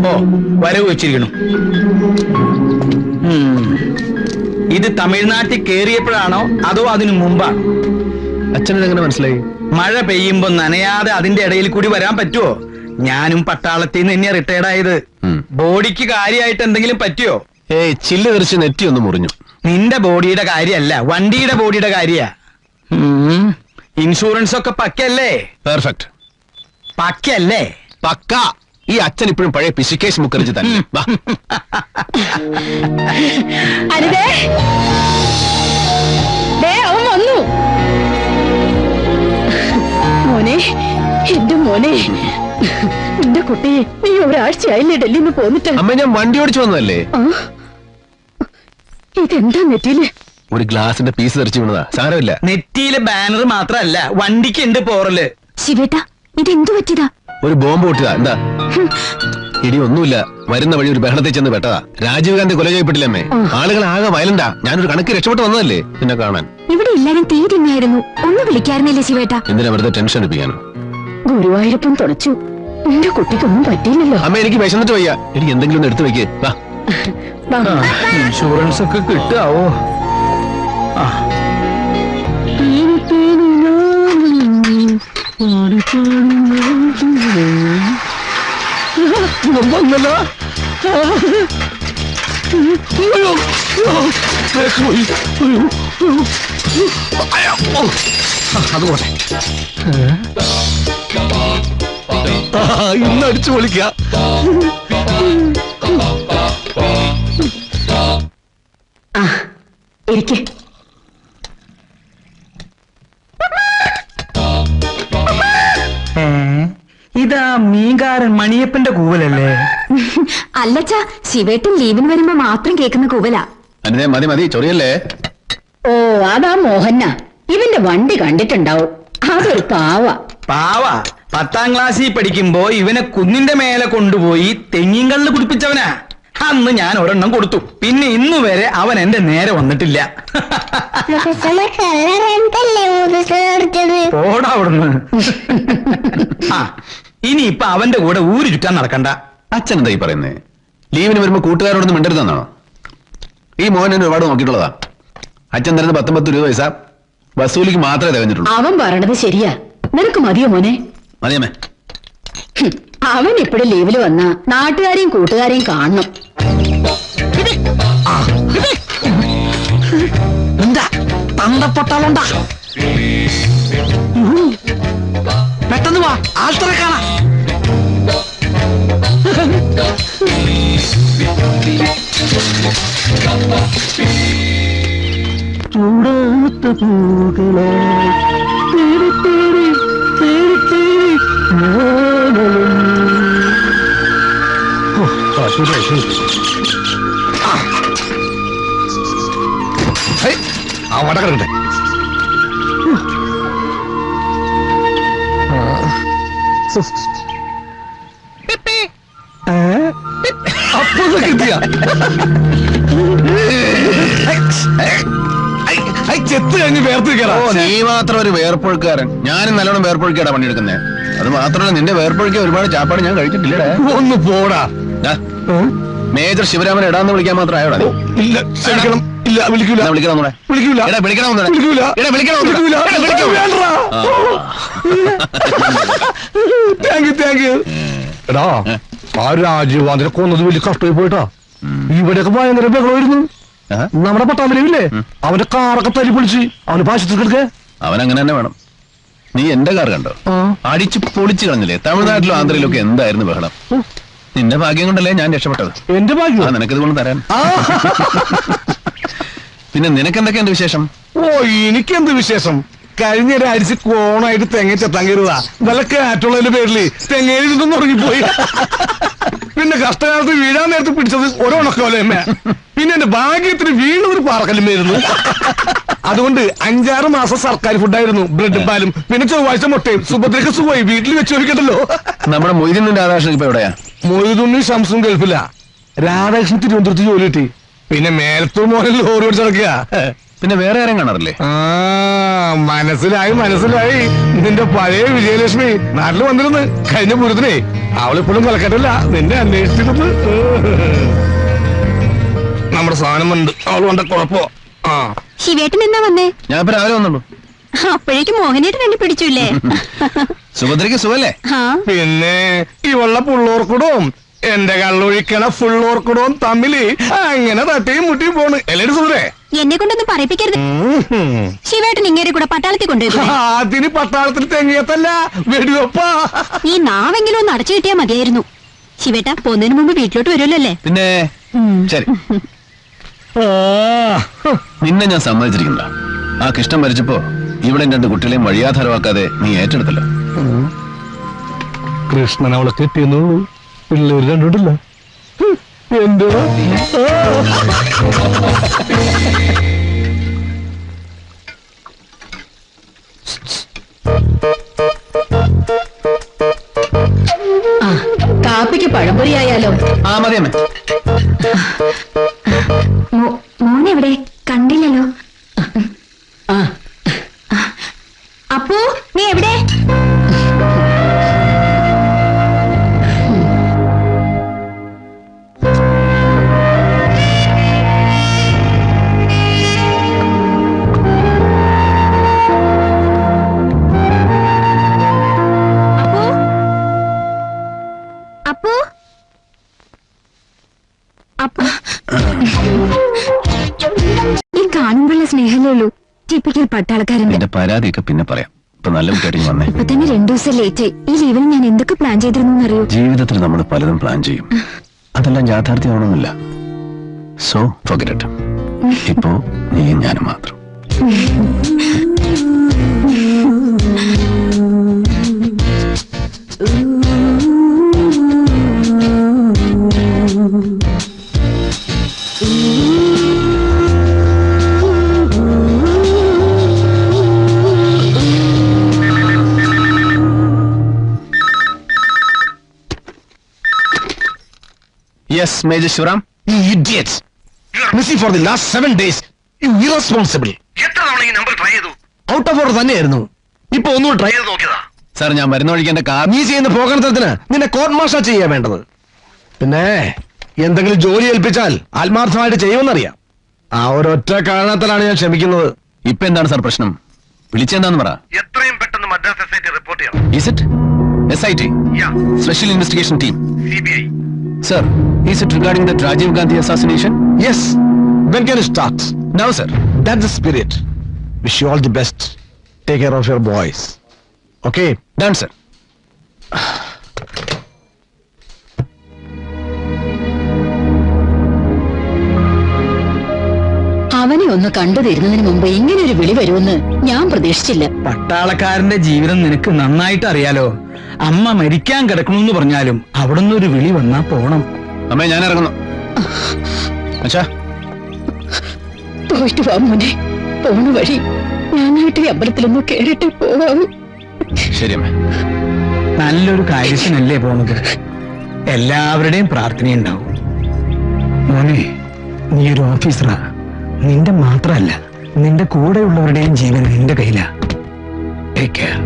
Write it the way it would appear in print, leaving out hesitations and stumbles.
ഓ വരവ് വെച്ചിരിക്കണു. ഇത് തമിഴ്നാട്ടിൽ കേറിയപ്പോഴാണോ അതോ അതിനു മുമ്പാണോ? അച്ഛനെങ്ങനെ മനസ്സിലായി? മഴ പെയ്യുമ്പോ നനയാതെ അതിന്റെ ഇടയിൽ കൂടി വരാൻ പറ്റുമോ? ഞാനും പട്ടാളത്തിൽ നിന്ന് തന്നെയാ റിട്ടയർഡ് ആയത്. ബോഡിക്ക് കാര്യമായിട്ട് എന്തെങ്കിലും പറ്റിയോ? ഏയ്, ചില്ല് തെറിച്ച് നെറ്റി ഒന്ന് മുറിഞ്ഞു. നിന്റെ ബോഡിയുടെ കാര്യമല്ല, വണ്ടിയുടെ ബോഡിയുടെ കാര്യ. ഇൻഷുറൻസ് ഒക്കെ പക്കല്ലേ? പെർഫെക്റ്റ്. പക്കല്ലേ? പക്ക. ഈ അച്ഛൻ ഇപ്പോഴും പഴയ പിശുക്കേശ് മുഖർജി തന്നെ. അവൻ വന്നു. മോനെ, എന്റെ മോനെ, എന്റെ കുട്ടി, നീ ഒരാഴ്ചയായില്ലേ ഡൽഹിയിൽ നിന്ന് പോന്നിട്ട്? അമ്മ, ഞാൻ വണ്ടി ഓടിച്ചു വന്നതല്ലേ. ഇതെന്താ നെറ്റിയില്? ഒരു ഗ്ലാസിന്റെ പീസ് തെറിച്ചു വീണതാ, സാരമില്ല. നെറ്റിയിലെ ബാനർ മാത്രല്ല, വണ്ടിക്ക് ഉണ്ട് പോറല്. ശിവേട്ട, ഇതെന്തു പറ്റിയതാ? ഒരു ബോംബ് പൊട്ടിയതാ. എന്താ ഇടി? ഒന്നുമില്ല, വരുന്ന വഴി ഒരു ബഹളത്തിൽ ചെന്ന് പെട്ടതാ. രാജീവ് ഗാന്ധി കൊല ചെയ്യപ്പെട്ടില്ലമ്മേ. ആളുകൾ ആകെ വയലന്റാ. ഞാനൊരു കണക്ക് രക്ഷപ്പെട്ട് വന്നതല്ലേ പിന്നെ കാണാൻ. ഇവിടെ എല്ലാരും തീ തിന്നായിരുന്നു. ഒന്ന് വിളിക്കാറുന്നില്ലേ ശിവേട്ട? എന്തിനാ വെറുതെ ടെൻഷൻ എടുപ്പിക്കാനോ? ഗുരുവായൂരപ്പൻ തുടച്ചു. എന്റെ കുട്ടിക്കൊന്നും പറ്റിയില്ലല്ലോ. അമ്മ, എനിക്ക് വിശന്നിട്ട് വയ്യ. എനിക്ക് എന്തെങ്കിലും ഒന്ന് എടുത്തു വെക്കേ. ഇൻഷുറൻസ് ഒക്കെ കിട്ടാവോ? വന്നല്ലോ. അത് പോട്ടെ, ഇന്ന് അടിച്ചു പൊളിക്ക. ഇരിക്കെ. ഇതാ മീൻകാരൻ മണിയപ്പന്റെ കൂവലല്ലേ? അല്ലച്ചാ, ശിവേട്ടൻ ലീവിന് വരുമ്പോ മാത്രം കേൾക്കുന്ന കൂവല. അനിതേ, മതി മതി, ചൊറിയല്ലേ. ഓ, അതാ മോഹന്ന. ഇവന്റെ വണ്ടി കണ്ടിട്ടുണ്ടാവും. അതൊരു പാവ. പാവ 10ാം ക്ലാസ്സിൽ പഠിക്കുമ്പോ ഇവനെ കുന്നിന്റെ മേലെ കൊണ്ടുപോയി തെങ്ങിങ്കള്ളിൽ കുടിപ്പിച്ചവനാ. അന്ന് ഞാൻ ഒരെണ്ണം കൊടുത്തു. പിന്നെ ഇന്നു വരെ അവൻ എന്റെ നേരെ വന്നിട്ടില്ല. പോടാ അവിടുന്ന്. ഇനിയിപ്പൊ അവന്റെ കൂടെ ഊര് ചുറ്റാൻ നടക്കണ്ട. അച്ഛൻ എന്തായി പറയുന്നേ? ലീവിന് വരുമ്പോ കൂട്ടുകാരോടൊന്നും മിണ്ടരുതെന്നാണോ? ഈ മോഹൻ എന്നെ ഒരുപാട് നോക്കിയിട്ടുള്ളതാ. അച്ഛൻ തരുന്ന 19 രൂപ പൈസ വസൂലിക്ക് മാത്രമേ തികഞ്ഞിട്ടുള്ളൂ. അവൻ പറയണത് ശരിയാ. നിനക്ക് മതിയോ മോനെ? മതിയമ്മേ. അവൻ ഇപ്പഴും ലീവില് വന്ന നാട്ടുകാരെയും കൂട്ടുകാരെയും കാണണം. എന്താ തന്തപ്പൊട്ടാളുണ്ടാ? പെട്ടെന്ന് വാ, ആൾത്തറെ കാണാ. ചൂടാത്ത പൂകളോ തേടി തേടി തേടി തേടി അവിടെ കിടക്കട്ടെ. അപ്പൊ കിട്ടിയ ചെത്ത് കഴിഞ്ഞ് വേർപ്പിക്കോ? നീ മാത്രം ഒരു വേർപ്പൊഴുക്കാരൻ. ഞാനും നല്ലോണം വേർപ്പൊഴുക്കാടാ പണിയെടുക്കുന്നേ. അത് മാത്രമല്ല, നിന്റെ വേർപ്പൊഴുക്കിയ ഒരുപാട് ചാപ്പാട് ഞാൻ കഴിച്ചിട്ടില്ലേ. ഒന്ന് പോടാ. മേജർ ശിവരാമൻ ഇടാന്ന് വിളിക്കാൻ മാത്രം ആയോടാ? ഇല്ല, ക്ഷമിക്കണം. ഇല്ല, വിളിക്കൂല. വിളിക്കണം. വിളിക്കൂല. Thank you. എടാ, ആ രാജീവ് ഗാന്ധിനെ കൊന്നത് വലിയ കഷ്ടമായി പോയിട്ടാ. ഇവിടെയൊക്കെ ഭയങ്കര ബഹളമായിരുന്നു. നമ്മുടെ പട്ടാമ്പലയില്ലേ, അവന്റെ കാറൊക്കെ തല്ലി പൊളിച്ച് അവന് പാശത്തിൽക്കെടുക്ക. അവൻ അങ്ങനെ തന്നെ വേണം. നീ എന്റെ കാർ കണ്ടോ? അടിച്ചു പൊളിച്ചു കളഞ്ഞില്ലേ. തമിഴ്നാട്ടിലും ആന്ധ്രയിലും ഒക്കെ എന്തായിരുന്നു ബഹളം. നിന്റെ ഭാഗ്യം കൊണ്ടല്ലേ ഞാൻ രക്ഷപ്പെട്ടത്. എന്റെ ഭാഗ്യം നിനക്കിത് കൊണ്ട് തരാൻ. പിന്നെ നിനക്കെന്തൊക്കെ എന്റെ വിശേഷം? ഓ, എനിക്കെന്ത് വിശേഷം? കഴിഞ്ഞ ഒരാഴ്ച കോണായിട്ട് തെങ്ങ ചെത്താൻ കയറുക. വല്ല കാറ്റുള്ളതിന്റെ പേരില് തെങ്ങയിലിരുന്ന് ഉറങ്ങിപ്പോയി. പിന്നെ കഷ്ടകാലത്ത് വീഴാൻ നേരത്ത് പിടിച്ചത് ഒരോണക്കോലയമ്മ. പിന്നെ എന്റെ ഭാഗ്യത്തിന് വീണതൊരു പാറക്കല്ലുമായിരുന്നു. അതുകൊണ്ട് 5-6 മാസം സർക്കാർ ഫുഡായിരുന്നു. ബ്രെഡും പാലും പിന്നെ ചൊവ്വാഴ്ച മുട്ടയും. സുഭദ്രക്ക് സുഖമായി വീട്ടിൽ വെച്ച് ചോദിക്കണ്ടല്ലോ. നമ്മുടെ മൊയ്തീനും രാധാകൃഷ്ണൻ ഇപ്പൊ എവിടെയാ? മൊയ്തുണ്ണി ഷംസും ഗൾഫില്ല. രാധാകൃഷ്ണൻ തിരുവനന്തപുരത്ത് ജോലി കിട്ടി. പിന്നെ മേലത്തൂർ മോഹൻ ലോറി ഓടിച്ച് നടക്കുക. പിന്നെ വേറെ ആരും കാണാറില്ലേ? ആ മനസ്സിലായി മനസ്സിലായി. നിന്റെ പഴയ വിജയലക്ഷ്മി നാട്ടിൽ വന്നിരുന്നു കഴിഞ്ഞ പൂരത്തിനെ. അവളിപ്പോഴും കൊലക്കട്ടല്ല, നിന്നെ അന്വേഷിച്ചിരുന്നു. നമ്മുടെ സാധനം ഉണ്ട്, അവൾ കൊണ്ട കുഴപ്പോ. ആ ശിവേട്ടൻ എന്നാ വന്നേ? ഞാൻ ഇപ്പൊ രാവിലെ വന്നുള്ളൂ. അപ്പോഴേക്കും മോഹനേട്ടൻ എന്നെ പിടിച്ചില്ലേ? സുഭദ്രയ്ക്ക് സുഖല്ലേ? പിന്നെ ഇവളുടെ പുള്ളോർക്കുടവും എന്റെ കള്ളൊഴിക്കണ ഫുള്ളോർക്കുടവും തമ്മില് അങ്ങനെ തട്ടിയും മുട്ടിയും പോണ്. എല്ലാരും സുഖേ? എന്നെ കൊണ്ടൊന്നും പറയിപ്പിക്കരുത്. ശിവേട്ടൻ ഇങ്ങേരെ കൂടെ പട്ടാളത്തിൽ കൊണ്ടുപോയി. അതിന് പട്ടാളത്തിൽ തെങ്ങിയത്തല്ല വെടിവെപ്പാ. ഈ നാവെങ്കിലും ഒന്ന് അടച്ചു കിട്ടിയാ മതിയായിരുന്നു. ശിവേട്ട പോന്നതിന് മുമ്പ് വീട്ടിലോട്ട് വരുമല്ലോ അല്ലേ? പിന്നെ ശരി, നിന്നെ ഞാൻ സമ്മതിച്ചിരിക്കണ്ട. ആ കൃഷ്ണൻ മരിച്ചപ്പോ ഇവിടെ 2 കുട്ടികളെയും വഴിയാധാരമാക്കാതെ നീ ഏറ്റെടുത്തല്ലോ. കൃഷ്ണൻ അവളെ കെട്ടിയെന്നുള്ളൂ, പിള്ളേര് കണ്ടിട്ടില്ല. എന്തോ കാപ്പിക്ക് പഴംപൊരി ആയാലോ? ആ മതി അമ്മേ. മോനെവിടെ കണ്ടില്ലല്ലോ? അപ്പോ നീ എവിടെ? ഈ കാണുമ്പോഴുള്ള സ്നേഹമേ ഉള്ളൂ. ടിപ്പിക്കൽ പട്ടാളക്കാരന്റെ. എന്റെ പരാതിയൊക്കെ പിന്നെ പറയാം. ഇപ്പൊ നല്ല കുട്ടിയായിട്ട് വന്നേ. ഇപ്പൊ തന്നെ 2 ദിവസം ലേറ്റ്. ഈ ലീവിന് ഞാൻ എന്തൊക്കെ പ്ലാൻ ചെയ്തിരുന്നു അറിയോ? ജീവിതത്തിൽ നമ്മൾ പലതും പ്ലാൻ ചെയ്യും, അതെല്ലാം യാഥാർത്ഥ്യമാവണമെന്നില്ല. So forget it. ഇപ്പോ നീ ഞാനും മാത്രം. Yes, Major Shivaram. You idiots! You are missing for the last 7 days. You irresponsible. എത്ര തവണ ഈ നമ്പർ ട്രൈ ചെയ്തു? ഔട്ട് ഓഫ് ഓർഡർ തന്നെയായിരുന്നു. ഇപ്പൊ ഒന്നുകൂടെ ട്രൈ ചെയ്ത് നോക്കിയതാ. സാർ, ഞാൻ മരുന്ന് ഒഴിക്കേണ്ട കാർ. നീ ചെയ്യുന്ന പോകണത്തിന് നിന്നെ കോർട്ട് മാർഷൽ ചെയ്യാൻ വേണ്ടത്. പിന്നെ എന്തെങ്കിലും ജോലി ഏൽപ്പിച്ചാൽ ആത്മാർത്ഥമായിട്ട് ചെയ്യുമെന്നറിയാം. ആ ഒരൊറ്റ കാരണത്തിലാണ് ഞാൻ ക്ഷമിക്കുന്നത്. ഇപ്പൊ എന്താണ് സാർ പ്രശ്നം? വിളിച്ചെന്താന്ന് പറ. എത്രയും പെട്ടെന്ന് മദ്രാസ് SIT റിപ്പോർട്ട് ചെയ്യണം. Is it SIT? Yeah, Special Investigation Team. CBI. Sir, is it regarding the Rajiv Gandhi assassination? Yes. When can it start? Now, sir. That's the spirit. Wish you all the best. Take care of your boys. Okay? Done, sir. അവനെ ഒന്ന് കണ്ടു തരുന്നതിന് മുമ്പ് ഇങ്ങനെ ഒരു വിളി വരുമെന്ന് ഞാൻ പ്രതീക്ഷിച്ചില്ല. പട്ടാളക്കാരന്റെ ജീവിതം നിനക്ക് നന്നായിട്ട് അറിയാലോ. അമ്മ മരിക്കാൻ കിടക്കണമെന്ന് പറഞ്ഞാലും അവിടുന്ന് ഒരു വിളി വന്നാ പോണം. അമ്മേ, ഞാൻ ഇറങ്ങുന്നു. അച്ഛാ, പോയിട്ട് വാ മോനെ. പോണ വഴി ഞാനായിട്ട് ഈ അമ്പലത്തിലൊന്ന് കേറിട്ട് പോവാമോ? ശരി അമ്മേ. നല്ലൊരു കാര്യത്തിനല്ലേ പോണത്. എല്ലാവരുടെയും പ്രാർത്ഥനയുണ്ടാവും. മോനെ, നീ ഒരു ഓഫീസറാ. നിന്റെ മാത്രമല്ല, നിന്റെ കൂടെയുള്ളവരുടെയും ജീവൻ നിന്റെ കയ്യിലാ. Take care.